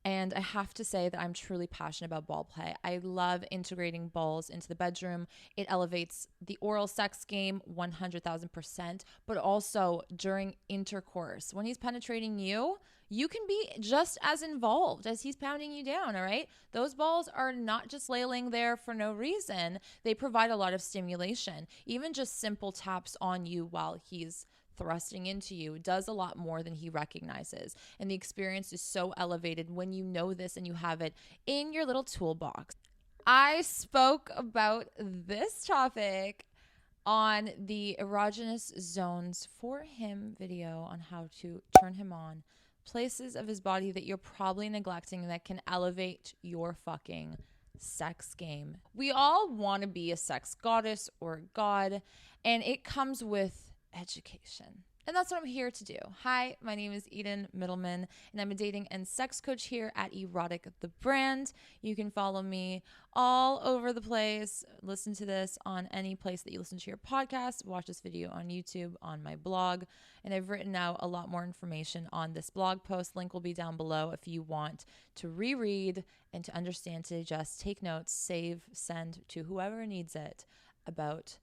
And I have to say that I'm truly passionate about ball play. I love integrating balls into the bedroom. It elevates the oral sex game 100,000%, but also during intercourse. When he's penetrating you, you can be just as involved as he's pounding you down, all right? Those balls are not just laying there for no reason. They provide a lot of stimulation. Even just simple taps on you while he's thrusting into you does a lot more than he recognizes. And the experience is so elevated when you know this and you have it in your little toolbox. I spoke about this topic on the erogenous zones for him video on how to turn him on, places of his body that you're probably neglecting that can elevate your fucking sex game. We all want to be a sex goddess or god, and it comes with education. And that's what I'm here to do. Hi, my name is Eden Middleman, and I'm a dating and sex coach here at Erotic the Brand. You can follow me all over the place. Listen to this on any place that you listen to your podcast. Watch this video on YouTube, on my blog. And I've written out a lot more information on this blog post. Link will be down below if you want to reread and to understand, to just take notes, save, send to whoever needs it about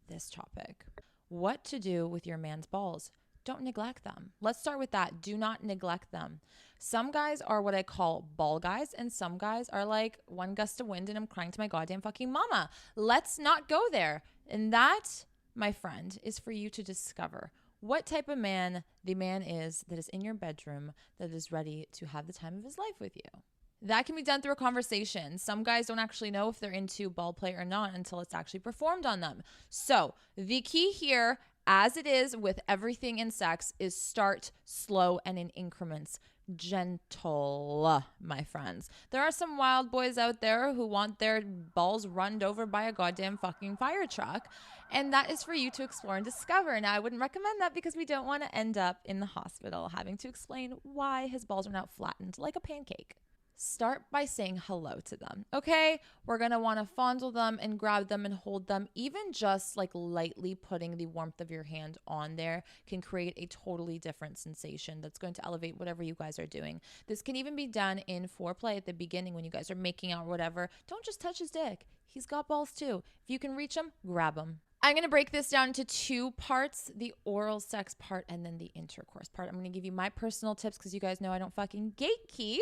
this topic. What to do with your man's balls. Don't neglect them. Let's start with that. Do not neglect them. Some guys are what I call ball guys, and some guys are like one gust of wind and I'm crying to my goddamn fucking mama. Let's not go there. And that, my friend, is for you to discover what type of man the man is that is in your bedroom that is ready to have the time of his life with you. That can be done through a conversation. Some guys don't actually know if they're into ball play or not until it's actually performed on them. So the key here, as it is with everything in sex, is start slow and in increments. Gentle, my friends. There are some wild boys out there who want their balls runned over by a goddamn fucking fire truck. And that is for you to explore and discover. Now, I wouldn't recommend that because we don't want to end up in the hospital having to explain why his balls are now flattened like a pancake. Start by saying hello to them, okay? We're going to want to fondle them and grab them and hold them. Even just like lightly putting the warmth of your hand on there can create a totally different sensation that's going to elevate whatever you guys are doing. This can even be done in foreplay at the beginning when you guys are making out or whatever. Don't just touch his dick. He's got balls too. If you can reach him, grab him. I'm going to break this down into two parts, the oral sex part and then the intercourse part. I'm going to give you my personal tips because you guys know I don't fucking gatekeep.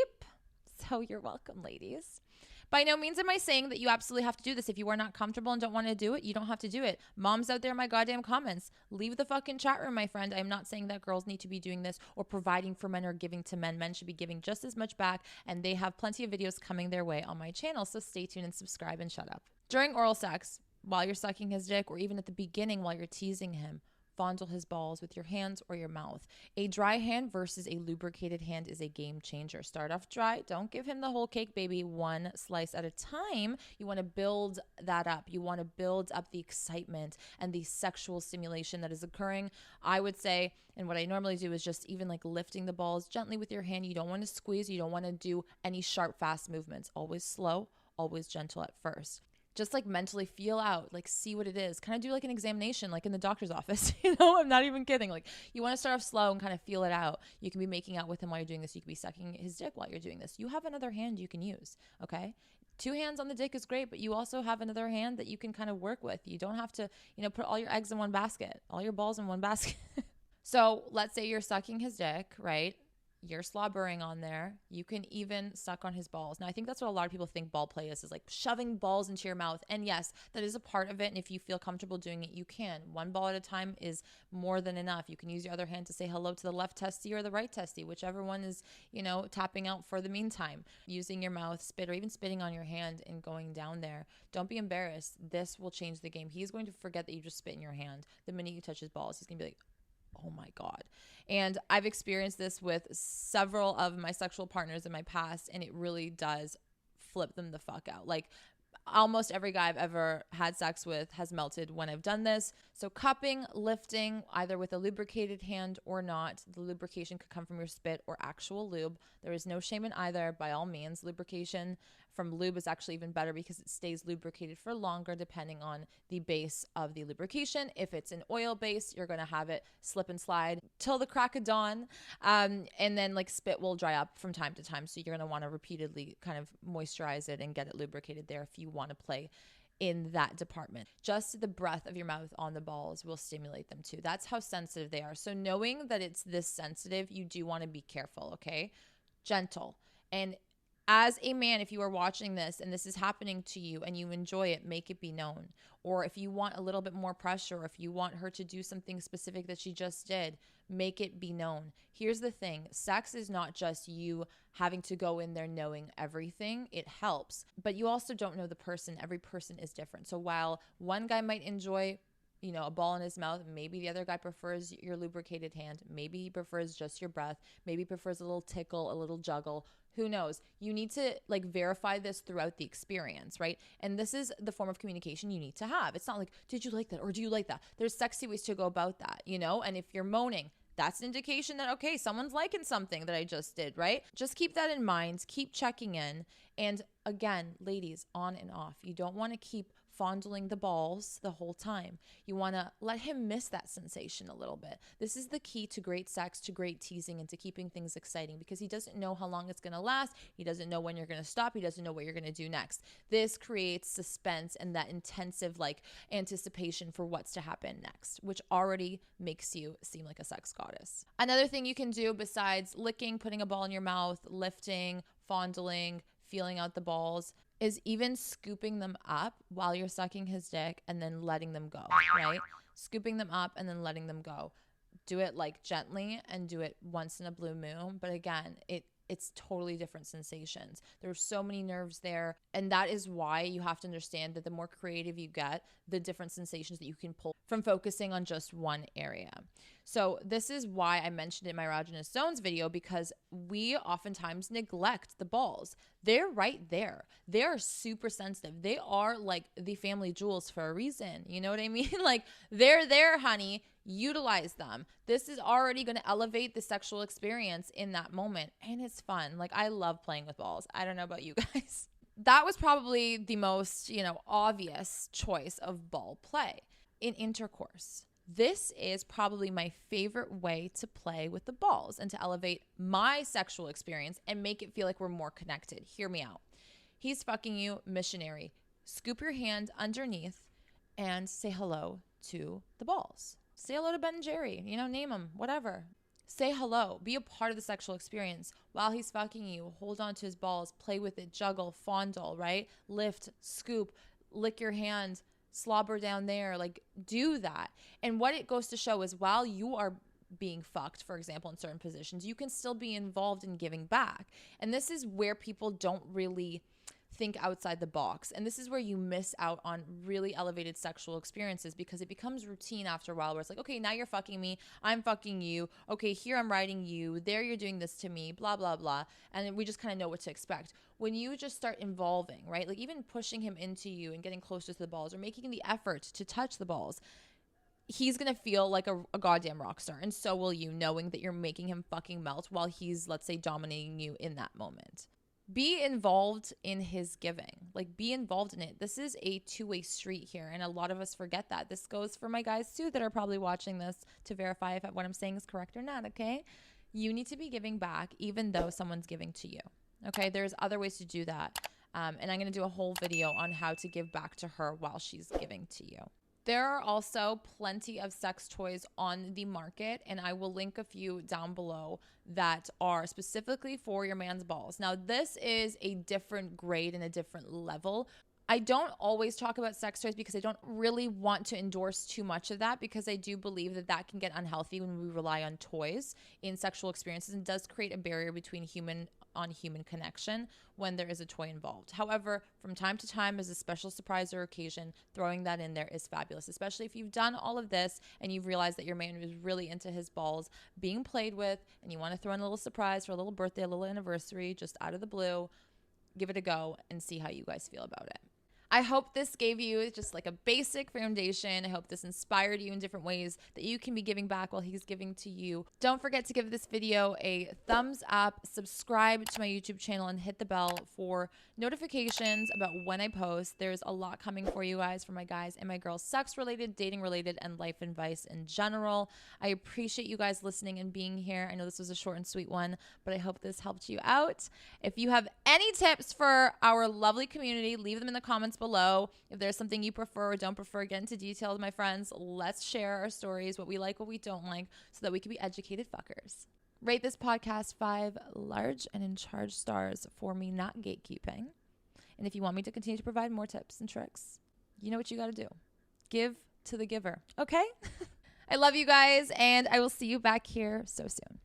So you're welcome, ladies. By no means am I saying that you absolutely have to do this. If you are not comfortable and don't want to do it, you don't have to do it. Moms out there in my goddamn comments, leave the fucking chat room, my friend. I'm not saying that girls need to be doing this or providing for men or giving to men. Men should be giving just as much back, and they have plenty of videos coming their way on my channel. So stay tuned and subscribe and shut up. During oral sex, while you're sucking his dick or even at the beginning while you're teasing him, fondle his balls with your hands or your mouth. A dry hand versus a lubricated hand is a game changer. Start off dry. Don't give him the whole cake, baby. One slice at a time. You want to build that up. You want to build up the excitement and the sexual stimulation that is occurring. I would say, and what I normally do is just even like lifting the balls gently with your hand. You don't want to squeeze. You don't want to do any sharp, fast movements. Always slow, always gentle at first. Just like mentally feel out, like see what it is. Kind of do like an examination, like in the doctor's office. I'm not even kidding. Like you want to start off slow and kind of feel it out. You can be making out with him while you're doing this. You can be sucking his dick while you're doing this. You have another hand you can use, okay? Two hands on the dick is great, but you also have another hand that you can kind of work with. You don't have to, put all your eggs in one basket, all your balls in one basket. So let's say you're sucking his dick, right? You're slobbering on there. You can even suck on his balls. Now, I think that's what a lot of people think ball play is like shoving balls into your mouth. And yes, that is a part of it. And if you feel comfortable doing it, you can. One ball at a time is more than enough. You can use your other hand to say hello to the left testy or the right testy, whichever one is, tapping out for the meantime. Using your mouth, spit, or even spitting on your hand and going down there. Don't be embarrassed. This will change the game. He's going to forget that you just spit in your hand. The minute you touch his balls, he's going to be like, oh my God. And I've experienced this with several of my sexual partners in my past, and it really does flip them the fuck out. Like almost every guy I've ever had sex with has melted when I've done this. So cupping, lifting, either with a lubricated hand or not. The lubrication could come from your spit or actual lube. There is no shame in either, by all means. Lubrication from lube is actually even better because it stays lubricated for longer depending on the base of the lubrication. If it's an oil base, you're going to have it slip and slide till the crack of dawn. And then like spit will dry up from time to time. So you're going to want to repeatedly kind of moisturize it and get it lubricated there if you want to play in that department. Just the breath of your mouth on the balls will stimulate them too. That's how sensitive they are. So knowing that it's this sensitive, you do want to be careful, okay? Gentle. And as a man, if you are watching this and this is happening to you and you enjoy it, make it be known. Or if you want a little bit more pressure, or if you want her to do something specific that she just did, make it be known. Here's the thing. Sex is not just you having to go in there knowing everything. It helps, but you also don't know the person. Every person is different. So while one guy might enjoy a ball in his mouth, maybe the other guy prefers your lubricated hand. Maybe he prefers just your breath. Maybe he prefers a little tickle, a little juggle. Who knows? You need to like verify this throughout the experience, right? And this is the form of communication you need to have. It's not like, did you like that? Or do you like that? There's sexy ways to go about that, And if you're moaning, that's an indication that, okay, someone's liking something that I just did, right? Just keep that in mind. Keep checking in. And again, ladies, on and off. You don't want to keep fondling the balls the whole time. You want to let him miss that sensation a little bit. This is the key to great sex, to great teasing, and to keeping things exciting, because he doesn't know how long it's going to last. He doesn't know when you're going to stop. He doesn't know what you're going to do next. This creates suspense and that intensive like anticipation for what's to happen next, which already makes you seem like a sex goddess. Another thing you can do besides licking, putting a ball in your mouth, lifting, fondling, feeling out the balls, is even scooping them up while you're sucking his dick and then letting them go, right? Scooping them up and then letting them go. Do it like gently and do it once in a blue moon. But again, it's totally different sensations. There's so many nerves there. And that is why you have to understand that the more creative you get, the different sensations that you can pull from focusing on just one area. So this is why I mentioned it in my erogenous zones video, because we oftentimes neglect the balls. They're right there. They are super sensitive. They are like the family jewels for a reason. You know what I mean? Like, they're there, honey. Utilize them. This is already going to elevate the sexual experience in that moment. And it's fun. Like, I love playing with balls. I don't know about you guys. That was probably the most, obvious choice of ball play in intercourse. This is probably my favorite way to play with the balls and to elevate my sexual experience and make it feel like we're more connected. Hear me out. He's fucking you, missionary. Scoop your hand underneath and say hello to the balls. Say hello to Ben and Jerry, name them, whatever. Say hello. Be a part of the sexual experience. While he's fucking you, hold on to his balls, play with it, juggle, fondle, right? Lift, scoop, lick your hand, slobber down there, like do that. And what it goes to show is while you are being fucked, for example, in certain positions, you can still be involved in giving back. And this is where people don't really think outside the box. And this is where you miss out on really elevated sexual experiences, because it becomes routine after a while, where it's like, okay, now you're fucking me, I'm fucking you, okay, here I'm riding you, there you're doing this to me, blah, blah, blah. And we just kind of know what to expect. When you just start involving, right, like even pushing him into you and getting closer to the balls or making the effort to touch the balls, he's going to feel like a goddamn rock star. And so will you, knowing that you're making him fucking melt while he's, let's say, dominating you in that moment. Be involved in his giving. Like, be involved in it. This is a two-way street here, and a lot of us forget that. This goes for my guys, too, that are probably watching this to verify if what I'm saying is correct or not, okay? You need to be giving back even though someone's giving to you, okay? There's other ways to do that, and I'm going to do a whole video on how to give back to her while she's giving to you. There are also plenty of sex toys on the market, and I will link a few down below that are specifically for your man's balls. Now, this is a different grade and a different level. I don't always talk about sex toys because I don't really want to endorse too much of that, because I do believe that that can get unhealthy when we rely on toys in sexual experiences, and does create a barrier between human on human connection when there is a toy involved. However, from time to time, as a special surprise or occasion, throwing that in there is fabulous, especially if you've done all of this and you've realized that your man is really into his balls being played with, and you want to throw in a little surprise for a little birthday, a little anniversary, just out of the blue. Give it a go and see how you guys feel about it. I hope this gave you just like a basic foundation. I hope this inspired you in different ways that you can be giving back while he's giving to you. Don't forget to give this video a thumbs up, subscribe to my YouTube channel, and hit the bell for notifications about when I post. There's a lot coming for you guys, for my guys and my girls, sex related, dating related, and life advice in general. I appreciate you guys listening and being here. I know this was a short and sweet one, but I hope this helped you out. If you have any tips for our lovely community, leave them in the comments below. If there's something you prefer or don't prefer, get into details, my friends. Let's share our stories, what we like, what we don't like, so that we can be educated fuckers. Rate this podcast 5 large and in charge stars for me not gatekeeping. And if you want me to continue to provide more tips and tricks, you know what you got to do. Give to the giver. Okay? I love you guys, and I will see you back here so soon.